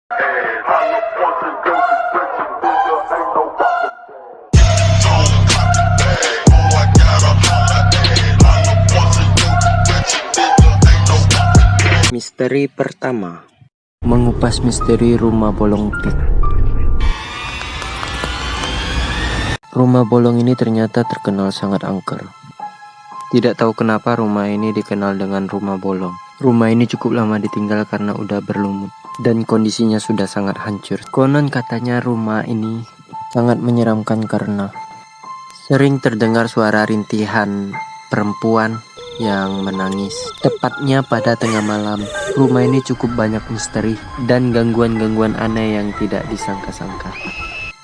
Misteri pertama, mengupas misteri rumah bolong pik. Rumah bolong ini ternyata terkenal sangat angker. Tidak tahu kenapa rumah ini dikenal dengan rumah bolong. Rumah ini cukup lama ditinggal karena udah berlumut dan kondisinya sudah sangat hancur. Konon katanya rumah ini sangat menyeramkan karena sering terdengar suara rintihan perempuan yang menangis. Tepatnya pada tengah malam. Rumah ini cukup banyak misteri dan gangguan-gangguan aneh yang tidak disangka-sangka.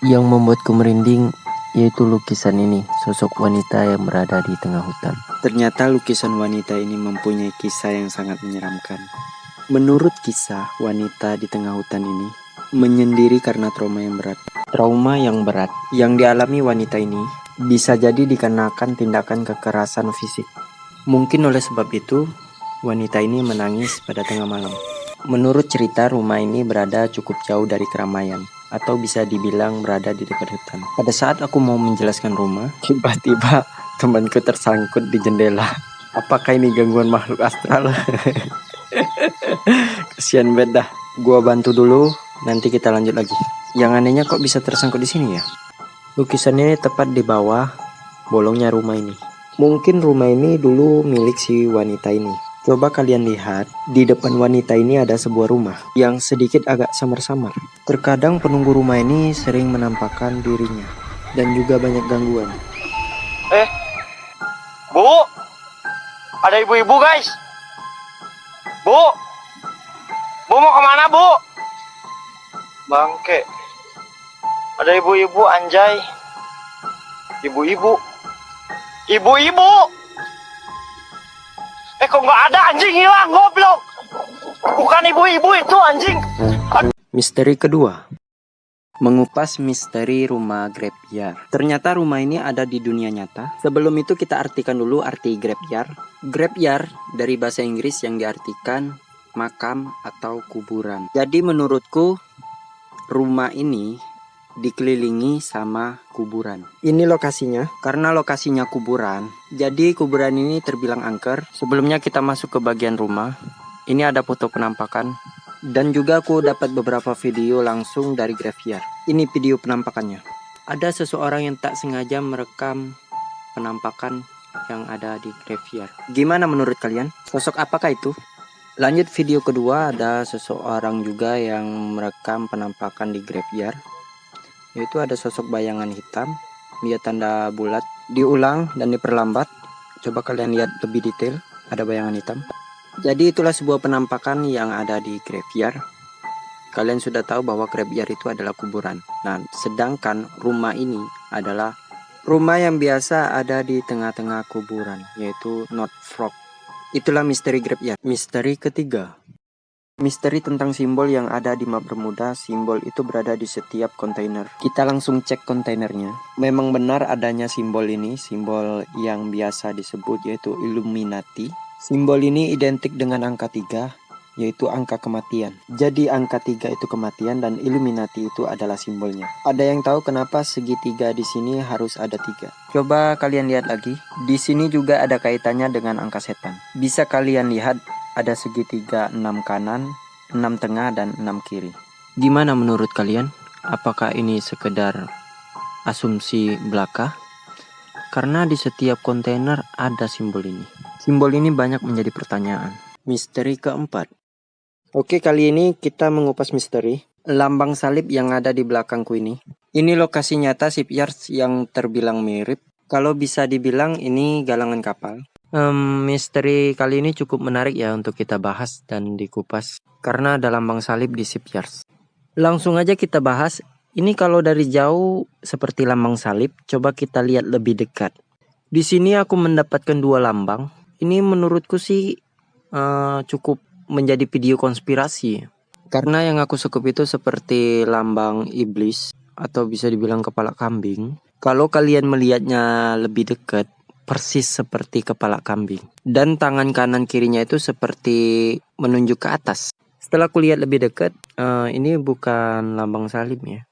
Yang membuatku merinding yaitu lukisan ini, sosok wanita yang berada di tengah hutan. Ternyata lukisan wanita ini mempunyai kisah yang sangat menyeramkan. Menurut kisah, wanita di tengah hutan ini menyendiri karena trauma yang berat. Trauma yang berat yang dialami wanita ini bisa jadi dikarenakan tindakan kekerasan fisik. Mungkin oleh sebab itu, wanita ini menangis pada tengah malam. Menurut cerita, rumah ini berada cukup jauh dari keramaian, atau bisa dibilang berada di dekat hutan. Pada saat aku mau menjelaskan rumah, tiba-tiba temanku tersangkut di jendela. Apakah ini gangguan makhluk astral? Kasian banget dah. Gua bantu dulu, nanti kita lanjut lagi. Yang anehnya kok bisa tersangkut di sini ya? Lukisan ini tepat di bawah bolongnya rumah ini. Mungkin rumah ini dulu milik si wanita ini. Coba kalian lihat, di depan wanita ini ada sebuah rumah yang sedikit agak samar-samar. Terkadang penunggu rumah ini sering menampakkan dirinya dan juga banyak gangguan. Bu, ada ibu-ibu guys. Bu mau kemana bu? Bangke, ada ibu-ibu anjay. Ibu-ibu. Kok nggak ada, anjing hilang, goblok. Bukan ibu-ibu itu anjing. Misteri kedua, mengupas misteri rumah graveyard. Ternyata rumah ini ada di dunia nyata. Sebelum itu kita artikan dulu arti graveyard. Graveyard dari bahasa Inggris yang diartikan makam atau kuburan. Jadi menurutku rumah ini dikelilingi sama kuburan. Ini lokasinya. Karena lokasinya kuburan, jadi kuburan ini terbilang angker. Sebelumnya kita masuk ke bagian rumah. Ini ada foto penampakan. Dan juga aku dapat beberapa video langsung dari graveyard. Ini video penampakannya. Ada seseorang yang tak sengaja merekam penampakan yang ada di graveyard. Gimana menurut kalian? Sosok apakah itu? Lanjut video kedua, ada seseorang juga yang merekam penampakan di graveyard. Yaitu ada sosok bayangan hitam, dia tanda bulat, diulang dan diperlambat. Coba kalian lihat lebih detail, ada bayangan hitam. Jadi itulah sebuah penampakan yang ada di graveyard. Kalian sudah tahu bahwa graveyard itu adalah kuburan. Nah, sedangkan rumah ini adalah rumah yang biasa ada di tengah-tengah kuburan, yaitu Not Frog. Itulah misteri graveyard. Misteri ketiga, misteri tentang simbol yang ada di map Bermuda. Simbol itu berada di setiap kontainer. Kita langsung cek kontainernya. Memang benar adanya simbol ini, simbol yang biasa disebut yaitu Illuminati. Simbol ini identik dengan angka 3, yaitu angka kematian. Jadi angka 3 itu kematian dan Illuminati itu adalah simbolnya. Ada yang tahu kenapa segitiga di sini harus ada 3? Coba kalian lihat lagi. Di sini juga ada kaitannya dengan angka setan. Bisa kalian lihat ada segitiga 6 kanan, 6 tengah, dan 6 kiri. Gimana menurut kalian? Apakah ini sekedar asumsi belaka? Karena di setiap kontainer ada simbol ini. Simbol ini banyak menjadi pertanyaan. Misteri keempat. Oke, kali ini kita mengupas misteri lambang salib yang ada di belakangku ini. Ini lokasi nyata shipyard yang terbilang mirip. Kalau bisa dibilang ini galangan kapal. Misteri kali ini cukup menarik ya untuk kita bahas dan dikupas. Karena ada lambang salib di shipyard. Langsung aja kita bahas. Ini kalau dari jauh seperti lambang salib, coba kita lihat lebih dekat. Di sini aku mendapatkan 2 lambang. Ini menurutku sih cukup menjadi video konspirasi. Karena yang aku suka itu seperti lambang iblis atau bisa dibilang kepala kambing. Kalau kalian melihatnya lebih dekat, persis seperti kepala kambing. Dan tangan kanan kirinya itu seperti menunjuk ke atas. Setelah kulihat lebih dekat, ini bukan lambang salib ya.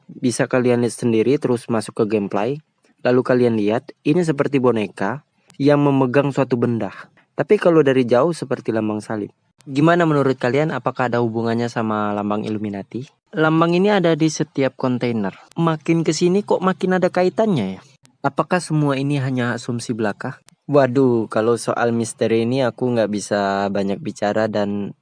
Bisa kalian lihat sendiri terus masuk ke gameplay. Lalu kalian lihat ini seperti boneka yang memegang suatu benda. Tapi kalau dari jauh seperti lambang salib. Gimana menurut kalian, apakah ada hubungannya sama lambang Illuminati? Lambang ini ada di setiap kontainer. Makin kesini kok makin ada kaitannya ya? Apakah semua ini hanya asumsi belaka? Waduh, kalau soal misteri ini aku nggak bisa banyak bicara dan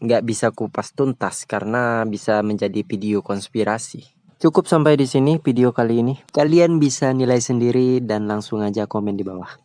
nggak bisa kupas tuntas karena bisa menjadi video konspirasi. Cukup sampai di sini video kali ini. Kalian bisa nilai sendiri dan langsung aja komen di bawah.